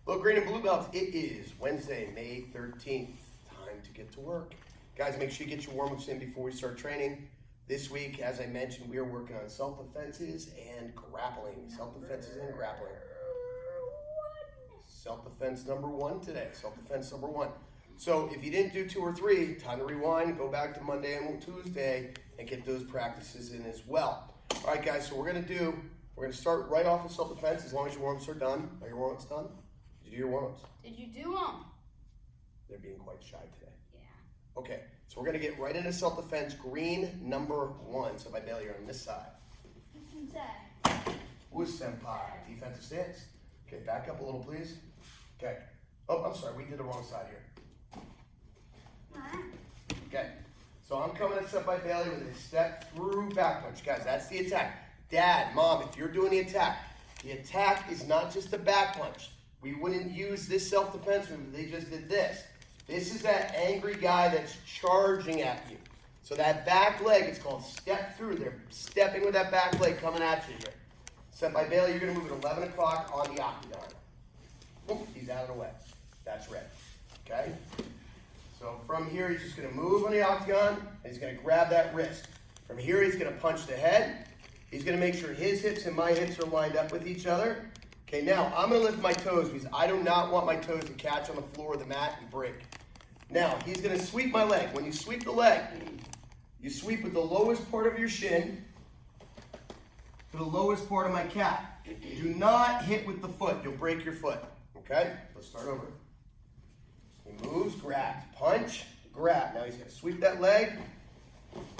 Hello, green and blue belts. It is Wednesday, May 13th. Time to get to work. Guys, make sure you get your warm-ups in before we start training. This week, as I mentioned, we are working on self-defenses and grappling. Self-defenses and grappling. Self-defense number one today. Self-defense number one. So if you didn't do 2 or 3, time to rewind, go back to Monday and Tuesday and get those practices in as well. All right, guys, so we're going to start right off with self-defense as long as your warm-ups are done. Are your warm-ups done? Did you do your warm-ups? Did you do them? They're being quite shy today. Yeah. Okay, so we're going to get right into self-defense. Green number 1. So by Bailey, you're on this side. Who's senpai? Defensive stance. Okay, back up a little, please. Okay. Oh, I'm sorry, we did the wrong side here. Okay, so I'm coming at step by Bailey with a step through back punch. Guys, that's the attack. Dad, Mom, if you're doing the attack is not just a back punch. We wouldn't use this self-defense move if they just did this. This is that angry guy that's charging at you. So that back leg, it's called step through. They're stepping with that back leg coming at you here. Step by Bailey, you're going to move at 11 o'clock on the octagon. Boom, he's out of the way. That's red. Okay? So from here, he's just going to move on the octagon, and he's going to grab that wrist. From here, he's going to punch the head. He's going to make sure his hips and my hips are lined up with each other. Okay, now I'm going to lift my toes because I do not want my toes to catch on the floor of the mat and break. Now, he's going to sweep my leg. When you sweep the leg, you sweep with the lowest part of your shin to the lowest part of my calf. Do not hit with the foot. You'll break your foot. Okay? Let's start over. He moves, grabs, punch, grab. Now he's going to sweep that leg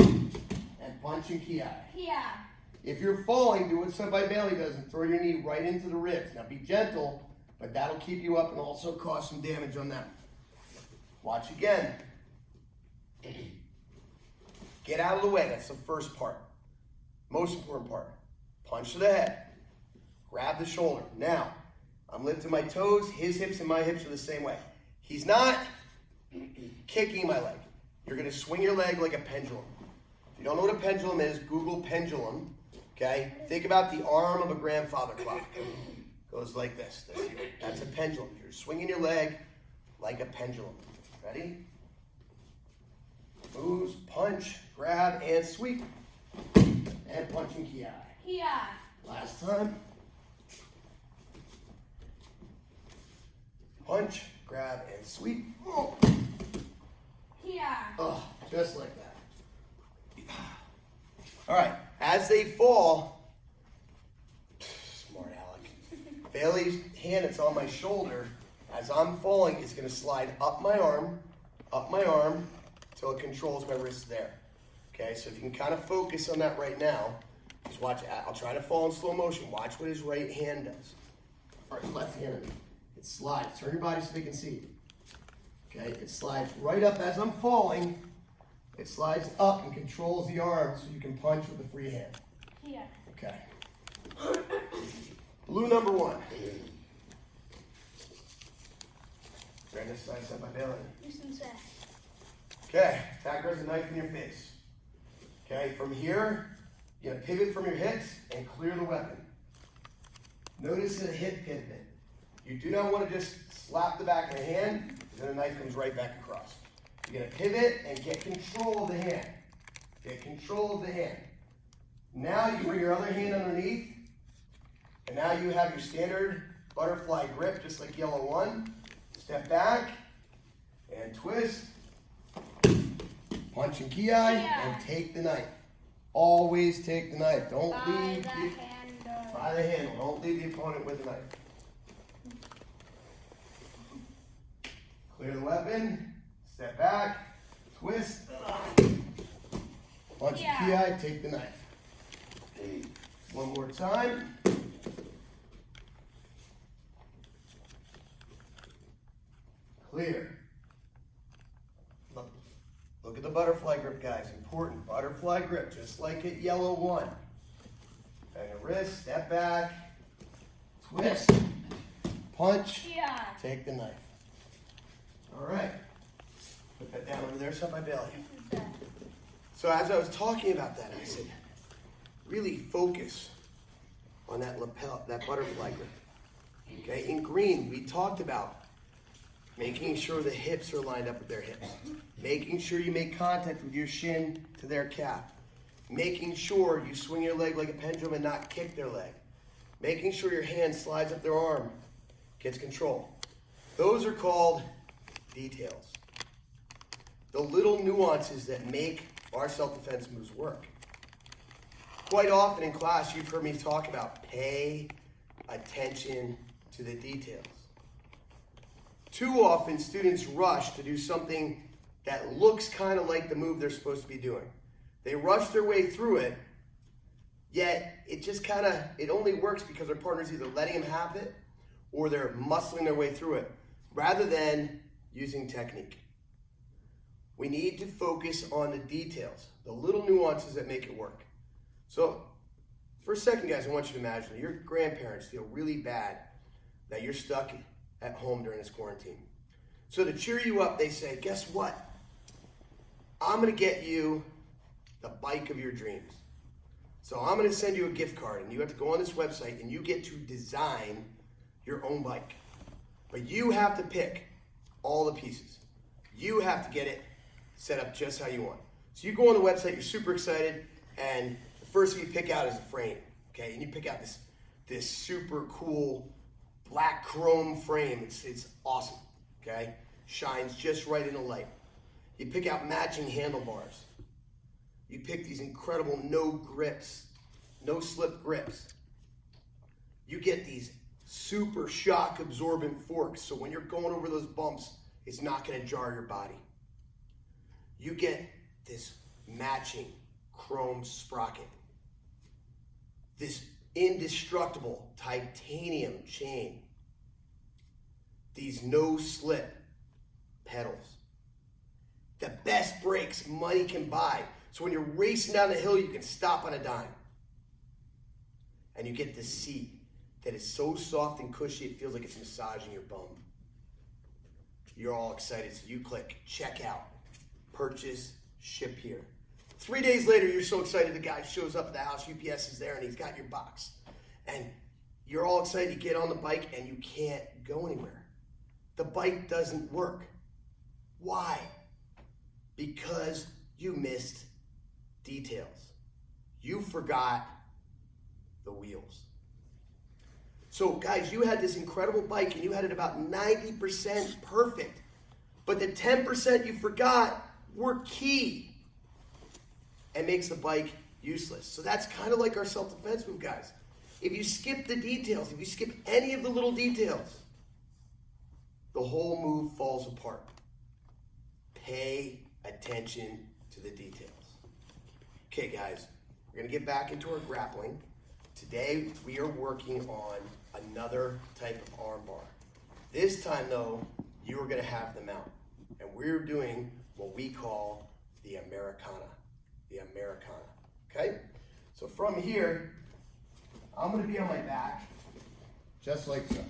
and punch and ki. Yeah. If you're falling, do what Senpai Bailey does and throw your knee right into the ribs. Now be gentle, but that'll keep you up and also cause some damage on them. Watch again. Get out of the way. That's the first part. Most important part. Punch to the head. Grab the shoulder. Now, I'm lifting my toes. His hips and my hips are the same way. He's not kicking my leg. You're going to swing your leg like a pendulum. If you don't know what a pendulum is, Google pendulum. Okay? Think about the arm of a grandfather clock. Goes like this. That's a pendulum. You're swinging your leg like a pendulum. Ready? Moves, punch, grab, and sweep. And punch and ki. Yeah. Last time. Punch, grab, and sweep. Oh. Yeah. Oh, just like that. All right, as they fall, smart Alec. Bailey's hand that's on my shoulder, as I'm falling, is going to slide up my arm, until it controls my wrist there. Okay, so if you can kind of focus on that right now, just watch. I'll try to fall in slow motion. Watch what his right hand does. Or his left hand. It slides. Turn your body so they can see. Okay, it slides right up as I'm falling. It slides up and controls the arm so you can punch with a free hand. Yeah. Okay. Blue number 1. Right this side, set by Bailey. Okay, attacker has a knife in your face. Okay, from here, you're going to pivot from your hips and clear the weapon. Notice the hip pivot. You do not want to just slap the back of the hand, because then the knife comes right back across. You're going to pivot and get control of the hand. Get control of the hand. Now you bring your other hand underneath, and now you have your standard butterfly grip, just like yellow 1. Step back, and twist. Punch and ki, and take the knife. Always take the knife. Don't leave by the handle. Don't leave the opponent with the knife. Clear the weapon. Step back. Twist. Punch and ki, take the knife. One more time. Clear. Look at the butterfly grip, guys. Important. Butterfly grip, just like at yellow 1. Bang a wrist, step back, twist, punch, take the knife. All right. Put that down over there, set by Bailey. So as I was talking about that, I said, really focus on that lapel, that butterfly grip. Okay, in green, we talked about making sure the hips are lined up with their hips. Making sure you make contact with your shin to their calf. Making sure you swing your leg like a pendulum and not kick their leg. Making sure your hand slides up their arm, gets control. Those are called details. The little nuances that make our self-defense moves work. Quite often in class, you've heard me talk about pay attention to the details. Too often, students rush to do something that looks kind of like the move they're supposed to be doing. They rush their way through it, yet it only works because their partner's either letting them have it or they're muscling their way through it, rather than using technique. We need to focus on the details, the little nuances that make it work. So, for a second, guys, I want you to imagine that your grandparents feel really bad that you're stuck at home during this quarantine. So to cheer you up, they say, guess what? I'm gonna get you the bike of your dreams. So I'm gonna send you a gift card, and you have to go on this website and you get to design your own bike. But you have to pick all the pieces. You have to get it set up just how you want. So you go on the website, you're super excited, and the first thing you pick out is a frame, okay? And you pick out this super cool black chrome frame. It's awesome, okay? Shines just right in the light. You pick out matching handlebars. You pick these incredible no slip grips. You get these super shock absorbent forks, so when you're going over those bumps, it's not gonna jar your body. You get this matching chrome sprocket, this indestructible titanium chain, these no slip pedals, the best brakes money can buy. So when you're racing down the hill, you can stop on a dime. And you get this seat that is so soft and cushy, it feels like it's massaging your bum. You're all excited, so you click checkout, purchase, ship here. 3 days later, you're so excited, the guy shows up at the house, UPS is there, and he's got your box. And you're all excited, you get on the bike, and you can't go anywhere. The bike doesn't work. Why? Because you missed details. You forgot the wheels. So guys, you had this incredible bike and you had it about 90% perfect, but the 10% you forgot were key and makes the bike useless. So that's kind of like our self-defense move, guys. If you skip the details, if you skip any of the little details, the whole move falls apart. Pay attention to the details. Okay, guys, we're gonna get back into our grappling. Today, we are working on another type of arm bar. This time, though, you are gonna have the mount. And we're doing what we call the Americana. The Americana, okay? So from here, I'm gonna be on my back, just like so.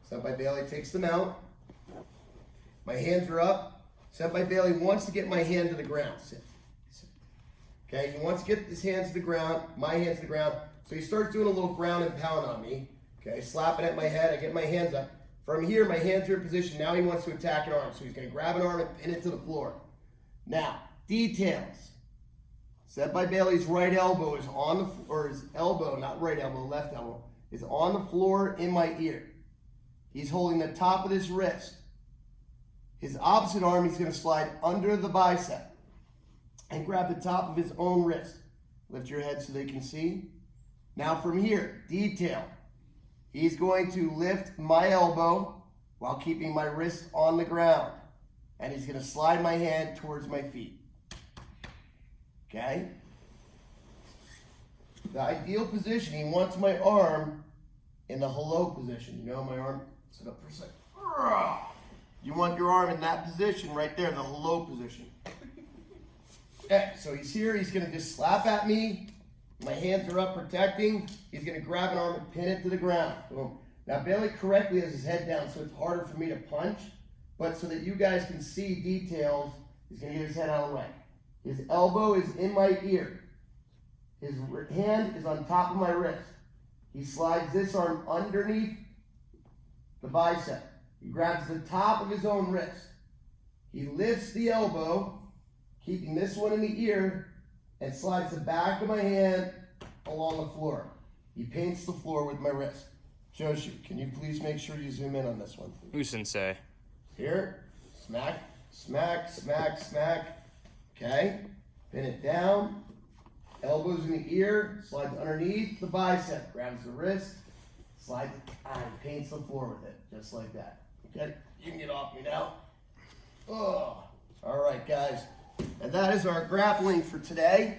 Sent by Bailey takes the mount. My hands are up. Sent by Bailey wants to get my hand to the ground. Sit. Okay, he wants to get his hands to the ground, my hands to the ground. So he starts doing a little ground and pound on me. Okay, slapping at my head, I get my hands up. From here, my hands are in position. Now he wants to attack an arm. So he's gonna grab an arm and pin it to the floor. Now, details. Set by Bailey's right elbow is on the floor, or his elbow, not right elbow, left elbow, is on the floor in my ear. He's holding the top of his wrist. His opposite arm, he's gonna slide under the bicep and grab the top of his own wrist. Lift your head so they can see. Now from here, detail. He's going to lift my elbow while keeping my wrist on the ground. And he's gonna slide my hand towards my feet. Okay? The ideal position, he wants my arm in the hello position. You know my arm? Sit up for a second. You want your arm in that position right there, the hello position. Okay, so he's here, he's gonna just slap at me. My hands are up protecting. He's gonna grab an arm and pin it to the ground. Boom. Now Bailey correctly has his head down, so it's harder for me to punch, but so that you guys can see details, he's gonna get his head out of the way. His elbow is in my ear. His hand is on top of my wrist. He slides this arm underneath the bicep. He grabs the top of his own wrist. He lifts the elbow, keeping this one in the ear, and slides the back of my hand along the floor. He paints the floor with my wrist. Joshu, can you please make sure you zoom in on this one? Who sensei? Here, smack, smack, smack, smack. Okay, pin it down. Elbows in the ear, slides underneath the bicep, grabs the wrist, slides it, and paints the floor with it, just like that. Okay, you can get off me now. Oh, all right, guys. And that is our grappling for today.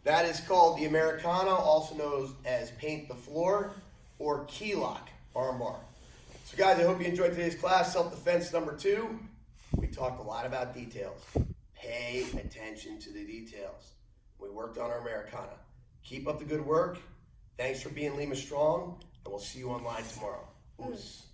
That is called the Americana, also known as paint the floor or key lock armbar. So guys, I hope you enjoyed today's class, self-defense number 2. We talked a lot about details. Pay attention to the details. We worked on our Americana. Keep up the good work. Thanks for being Lima Strong, and we'll see you online tomorrow. Oos.